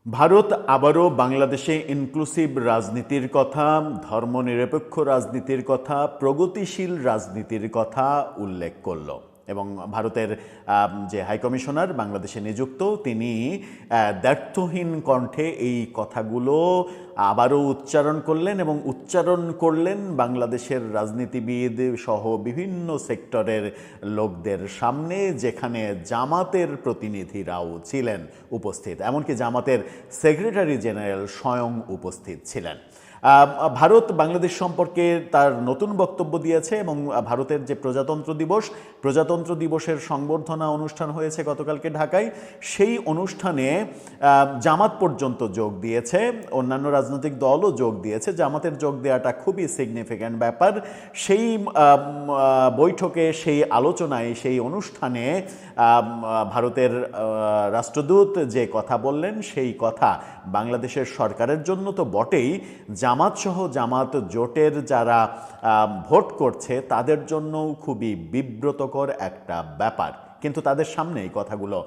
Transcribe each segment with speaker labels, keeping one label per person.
Speaker 1: ভারত আবারও বাংলাদেশে ইনক্লুসিভ রাজনীতির কথা, ধর্মনিরপেক্ষ রাজনীতির কথা, প্রগতিশীল রাজনীতির কথা উল্লেখ করল এবং ভারতের যে হাইকমিশনার বাংলাদেশে নিযুক্ত তিনি দ্ব্যর্থহীন কণ্ঠে এই কথাগুলো আবারও উচ্চারণ করলেন এবং উচ্চারণ করলেন বাংলাদেশের রাজনীতিবিদ সহ বিভিন্ন সেক্টরের লোকদের সামনে, যেখানে জামাতের প্রতিনিধিরাও ছিলেন উপস্থিত, এমনকি জামাতের সেক্রেটারি জেনারেল স্বয়ং উপস্থিত ছিলেন। ভারত বাংলাদেশ সম্পর্কে তার নতুন বক্তব্য দিয়েছে এবং ভারতের যে প্রজাতন্ত্র দিবসের সংবর্ধনা অনুষ্ঠান হয়েছে গতকালকে ঢাকায়, সেই অনুষ্ঠানে জামাত পর্যন্ত যোগ দিয়েছে, অন্যান্য রাজনৈতিক দলও যোগ দিয়েছে। জামাতের যোগ দেওয়াটা খুবই সিগনিফিক্যান্ট ব্যাপার। সেই বৈঠকে, সেই আলোচনায়, সেই অনুষ্ঠানে ভারতের রাষ্ট্রদূত যে কথা বললেন সেই কথা বাংলাদেশের সরকারের জন্য তো বটেই, জামাত জোটের যারা ভোট করছে তাদের জন্যও খুবই বিব্রতকর একটা ব্যাপার। কিন্তু তাদের সামনে এই কথাগুলো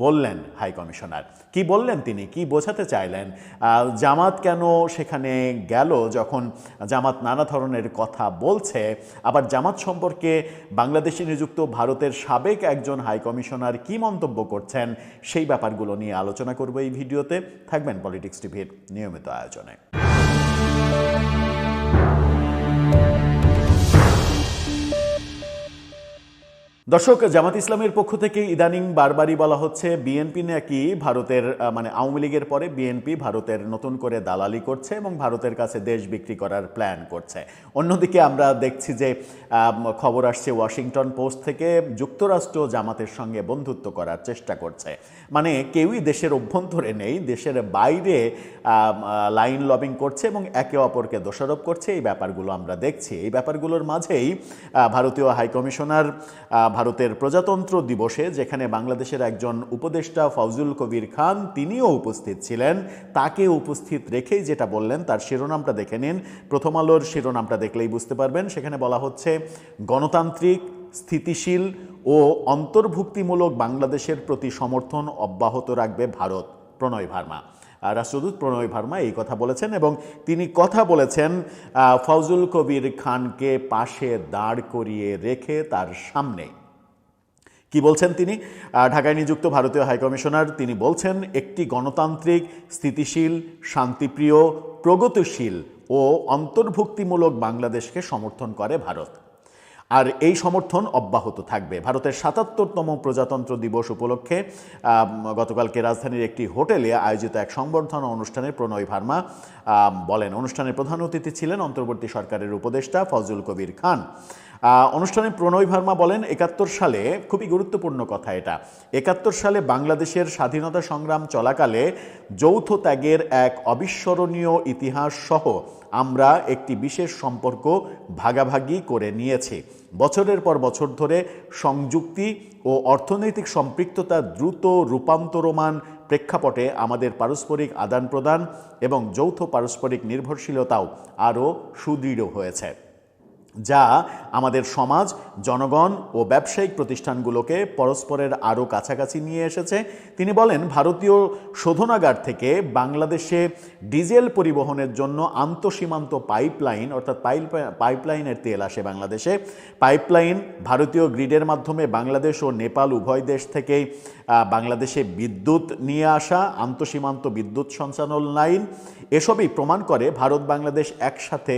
Speaker 1: বললেন হাইকমিশনার। কি বললেন তিনি, কি বোঝাতে চাইলেন, জামাত কেন সেখানে গেল যখন জামাত নানা ধরনের কথা বলছে, আবার জামাত সম্পর্কে বাংলাদেশে নিযুক্ত ভারতের সাবেক একজন হাইকমিশনার কি মন্তব্য করছেন, সেই ব্যাপারগুলো নিয়ে আলোচনা করব এই ভিডিওতে। থাকবেন পলিটিক্স টিভির নিয়মিত আয়োজনে। দর্শক, জামাত ইসলামের পক্ষ থেকে ইদানিং বারবারই বলা হচ্ছে বিএনপি নাকি ভারতের আওয়ামী লীগের পরে বিএনপি ভারতের নতুন করে দালালি করছে এবং ভারতের কাছে দেশ বিক্রি করার প্ল্যান করছে। অন্যদিকে আমরা দেখছি যে খবর আসছে ওয়াশিংটন পোস্ট থেকে, যুক্তরাষ্ট্র জামাতের সঙ্গে বন্ধুত্ব করার চেষ্টা করছে। মানে কেউই দেশের অভ্যন্তরে নেই, দেশের বাইরে লাইন লবিং করছে এবং একে অপরকে দোষারোপ করছে। এই ব্যাপারগুলো আমরা দেখছি। এই ব্যাপারগুলোর মাঝেই ভারতীয় হাইকমিশনার ভারতের প্রজাতন্ত্র দিবসে, যেখানে বাংলাদেশের একজন উপদেষ্টা ফজলুল কবির খান তিনিও উপস্থিত ছিলেন, তাকে উপস্থিত রেখেই যেটা বললেন তার শিরোনামটা দেখে নিন। প্রথম আলোর শিরোনামটা দেখলেই বুঝতে পারবেন। সেখানে বলা হচ্ছে, গণতান্ত্রিক, স্থিতিশীল ও অন্তর্ভুক্তিমূলক বাংলাদেশের প্রতি সমর্থন অব্যাহত রাখবে ভারত। প্রণয় ভার্মা, রাষ্ট্রদূত প্রণয় ভার্মা এই কথা বলেছেন এবং তিনি কথা বলেছেন ফজলুল কবির খানকে পাশে দাঁড় করিয়ে রেখে তার সামনে। কি বলছেন তিনি? ঢাকায় নিযুক্ত ভারতীয় হাইকমিশনার তিনি বলছেন, একটি গণতান্ত্রিক, স্থিতিশীল, শান্তিপ্রিয়, প্রগতিশীল ও অন্তর্ভুক্তিমূলক বাংলাদেশকে সমর্থন করে ভারত, আর এই সমর্থন অব্যাহত থাকবে। ভারতের ৭৭তম প্রজাতন্ত্র দিবস উপলক্ষে গতকালকে রাজধানীর একটি হোটেলে আয়োজিত এক সংবর্ধনা অনুষ্ঠানে প্রণয় ভার্মা বলেন। অনুষ্ঠানের প্রধান অতিথি ছিলেন অন্তর্বর্তী সরকারের উপদেষ্টা ফজলুল কবির খান। অনুষ্ঠানে প্রণয় ভার্মা বলেন, ৭১ সালে, খুবই গুরুত্বপূর্ণ কথা এটা, ৭১ সালে বাংলাদেশের স্বাধীনতা সংগ্রাম চলাকালে যৌথ ত্যাগের এক অবিস্মরণীয় ইতিহাস সহ আমরা একটি বিশেষ সম্পর্ক ভাগাভাগি করে নিয়েছি। বছরের পর বছর ধরে সংযুক্তি ও অর্থনৈতিক সম্পৃক্ততার দ্রুত রূপান্তরমান প্রেক্ষাপটে আমাদের পারস্পরিক আদান প্রদান এবং যৌথ পারস্পরিক নির্ভরশীলতাও আরও সুদৃঢ় হয়েছে, যা আমাদের সমাজ, জনগণ ও ব্যবসায়িক প্রতিষ্ঠানগুলোকে পরস্পরের আরও কাছাকাছি নিয়ে এসেছে। তিনি বলেন, ভারতীয় শোধনাগার থেকে বাংলাদেশে ডিজেল পরিবহনের জন্য আন্তঃসীমান্ত পাইপলাইন, অর্থাৎ পাইপলাইনের তেল আসে বাংলাদেশে। পাইপলাইন, ভারতীয় গ্রিডের মাধ্যমে বাংলাদেশ ও নেপাল উভয় দেশ থেকেই বাংলাদেশে বিদ্যুৎ নিয়ে আসা, আন্তঃসীমান্ত বিদ্যুৎ সঞ্চালন লাইন, এসবই প্রমাণ করে ভারত বাংলাদেশ একসাথে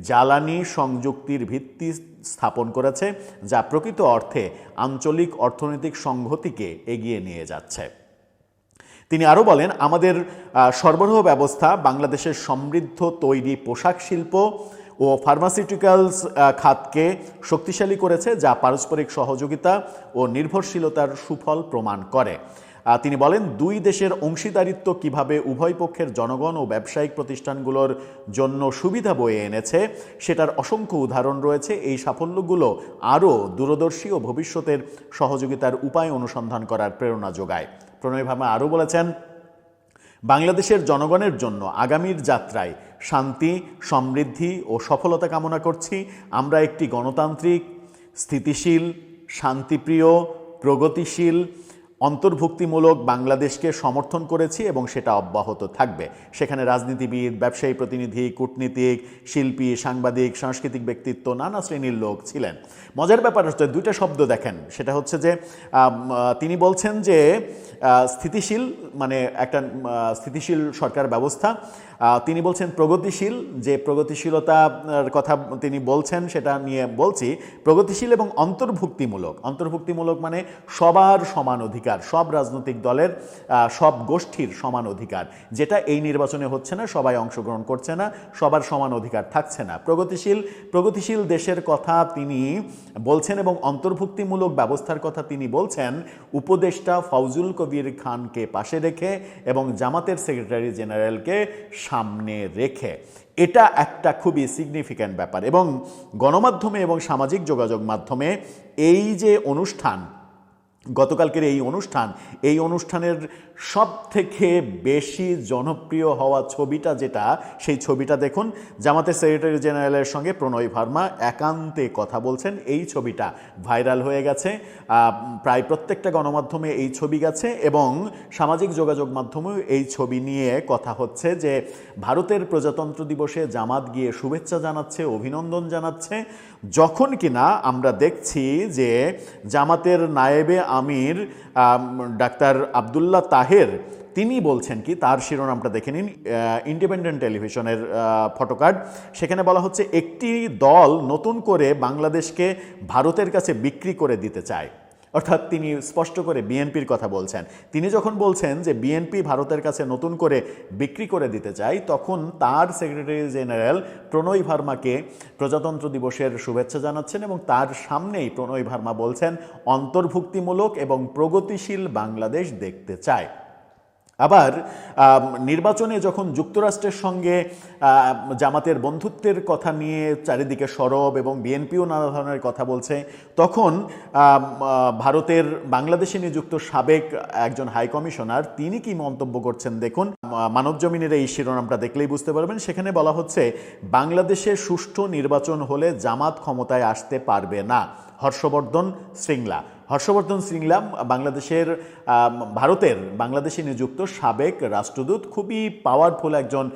Speaker 1: জ্বালানি সংযুক্তির ভিত্তি স্থাপন করেছে, যা প্রকৃত অর্থে আঞ্চলিক অর্থনৈতিক সংহতিকে এগিয়ে নিয়ে যাচ্ছে। তিনি আরও বলেন, আমাদের সরবরাহ ব্যবস্থা বাংলাদেশের সমৃদ্ধ তৈরি পোশাক শিল্প ও ফার্মাসিউটিক্যালস খাতকে শক্তিশালী করেছে, যা পারস্পরিক সহযোগিতা ও নির্ভরশীলতার সুফল প্রমাণ করে। তিনি বলেন, দুই দেশের অংশীদারিত্ব কিভাবে উভয় পক্ষের জনগণ ও ব্যবসায়িক প্রতিষ্ঠানগুলোর জন্য সুবিধা বয়ে এনেছে সেটার অসংখ্য উদাহরণ রয়েছে। এই সাফল্যগুলো আরও দূরদর্শী ও ভবিষ্যতের সহযোগিতার উপায় অনুসন্ধান করার প্রেরণা যোগায়। প্রণয় ভার্মা আরও বলেছেন, বাংলাদেশের জনগণের জন্য আগামীর যাত্রায় শান্তি, সমৃদ্ধি ও সফলতা কামনা করছি। আমরা একটি গণতান্ত্রিক, স্থিতিশীল, শান্তিপ্রিয়, প্রগতিশীল, অন্তর্ভুক্তিমূলক বাংলাদেশকে সমর্থন করেছি এবং সেটা অব্যাহত থাকবে। সেখানে রাজনীতিবিদ, ব্যবসায়ী প্রতিনিধি, কূটনীতিক, শিল্পী, সাংবাদিক, সাংস্কৃতিক ব্যক্তিত্ব, নানা শ্রেণীর লোক ছিলেন। মজার ব্যাপার হচ্ছে দুইটা শব্দ দেখেন, সেটা হচ্ছে যে তিনি বলছেন যে স্থিতিশীল, মানে একটা স্থিতিশীল সরকার ব্যবস্থা। তিনি বলছেন প্রগতিশীল, যে প্রগতিশীলতার কথা তিনি বলছেন সেটা নিয়ে বলছি। প্রগতিশীল এবং অন্তর্ভুক্তিমূলক। অন্তর্ভুক্তিমূলক মানে সবার সমান অধিকার, সব রাজনৈতিক দলের, সব গোষ্ঠীর সমান অধিকার, যেটা এই নির্বাচনে হচ্ছে না। সবাই অংশগ্রহণ করছে না, সবার সমান অধিকার থাকছে না। প্রগতিশীল দেশের কথা তিনি বলছেন এবং অন্তর্ভুক্তিমূলক ব্যবস্থার কথা তিনি বলছেন উপদেষ্টা ফজলুল কবির খানকে পাশে রেখে এবং জামাতের সেক্রেটারি জেনারেলকে সামনে রেখে। এটা একটা খুবই সিগনিফিক্যান্ট ব্যাপার। এবং গণমাধ্যমে এবং সামাজিক যোগাযোগ মাধ্যমে এই যে অনুষ্ঠান, গতকালকের এই অনুষ্ঠানের সব থেকে বেশি জনপ্রিয় হওয়া ছবিটা যেটা, সেই ছবিটা দেখুন। জামাতের সেক্রেটারি জেনারেলের সঙ্গে প্রণয় ভার্মা একান্তে কথা বলছেন। এই ছবিটা ভাইরাল হয়ে গেছে, প্রায় প্রত্যেকটা গণমাধ্যমে এই ছবি গেছে এবং সামাজিক যোগাযোগ মাধ্যমেও এই ছবি নিয়ে কথা হচ্ছে যে ভারতের প্রজাতন্ত্র দিবসে জামাত গিয়ে শুভেচ্ছা জানাচ্ছে, অভিনন্দন জানাচ্ছে, যখন কিনা আমরা দেখছি যে জামাতের নায়েবে আমির ডাক্তার আবদুল্লাহ তাহের তিনি বলছেন কি, তার শিরোনামটা দেখে নিন, ইন্ডিপেন্ডেন্ট টেলিভিশনের ফটোকার্ড। সেখানে বলা হচ্ছে একটি দল নতুন করে বাংলাদেশকে ভারতের কাছে বিক্রি করে দিতে চায়। অর্থাৎ তিনি স্পষ্ট করে বিএনপির কথা বলছেন। তিনি যখন বলছেন যে বিএনপি ভারতের কাছে নতুন করে বিক্রি করে দিতে চায়, তখন তার সেক্রেটারি জেনারেল প্রণয় ভার্মাকে প্রজাতন্ত্র দিবসের শুভেচ্ছা জানাচ্ছেন এবং তার সামনেই প্রণয় ভার্মা বলছেন অন্তর্ভুক্তিমূলক এবং প্রগতিশীল বাংলাদেশ দেখতে চায়। আবার নির্বাচনে যখন যুক্তরাষ্ট্রের সঙ্গে জামাতের বন্ধুত্বের কথা নিয়ে চারিদিকে সরব এবং বিএনপিও নানা ধরনের কথা বলছে, তখন ভারতের বাংলাদেশে নিযুক্ত সাবেক একজন হাই কমিশনার তিনি কি মন্তব্য করছেন দেখুন। মানবজমিনের এই শিরোনামটা দেখলেই বুঝতে পারবেন। সেখানে বলা হচ্ছে বাংলাদেশে সুষ্ঠু নির্বাচন হলে জামাত ক্ষমতায় আসতে পারবে না। হর্ষবর্ধন শ্রীংলা ভারতের বাংলাদেশে নিযুক্ত সাবেক রাষ্ট্রদূত, খুবই পাওয়ারফুল একজন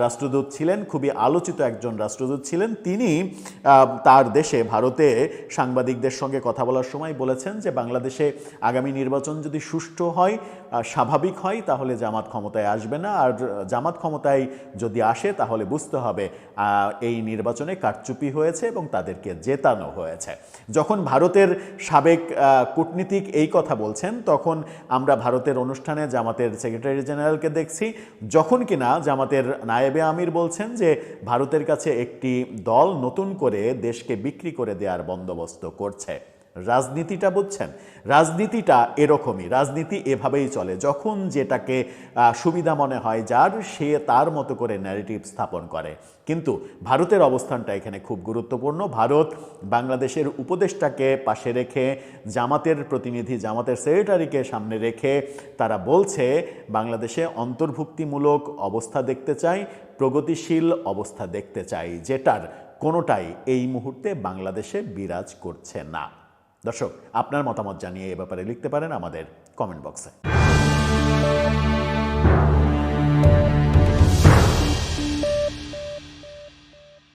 Speaker 1: রাষ্ট্রদূত ছিলেন, খুবই আলোচিত একজন রাষ্ট্রদূত ছিলেন। তিনি তার দেশে ভারতে সাংবাদিকদের সঙ্গে কথা বলার সময় বলেছেন যে বাংলাদেশে আগামী নির্বাচন যদি সুষ্ঠু হয়, স্বাভাবিক হয়, তাহলে জামাত ক্ষমতায় আসবে না। আর জামাত ক্ষমতায় যদি আসে তাহলে বুঝতে হবে এই নির্বাচনে কারচুপি হয়েছে এবং তাদেরকে জেতানো হয়েছে। যখন ভারতের সাবেক কূটনীতিক এই কথা বলছেন, তখন আমরা ভারতের অনুষ্ঠানে জামাতের সেক্রেটারি জেনারেলকে দেখছি, যখন কিনা জামাতের নায়েবে আমির বলছেন যে ভারতের কাছে একটি দল নতুন করে দেশকে বিক্রি করে দেওয়ার বন্দোবস্ত করছে। রাজনীতিটা বুঝছেন, রাজনীতিটা এরকমই, রাজনীতি এভাবেই চলে। যখন যেটাকে সুবিধা মনে হয় যার, সে তার মতো করে ন্যারেটিভ স্থাপন করে। কিন্তু ভারতের অবস্থানটা এখানে খুব গুরুত্বপূর্ণ। ভারত বাংলাদেশের উপদেষ্টাকে পাশে রেখে, জামাতের প্রতিনিধি, জামাতের সেক্রেটারিকে সামনে রেখে তারা বলছে বাংলাদেশে অন্তর্ভুক্তিমূলক অবস্থা দেখতে চাই, প্রগতিশীল অবস্থা দেখতে চাই, যেটার কোনোটাই এই মুহূর্তে বাংলাদেশে বিরাজ করছে না। দর্শক, আপনার মতামত জানিয়ে এ ব্যাপারে লিখতে পারেন আমাদের কমেন্ট বক্সে।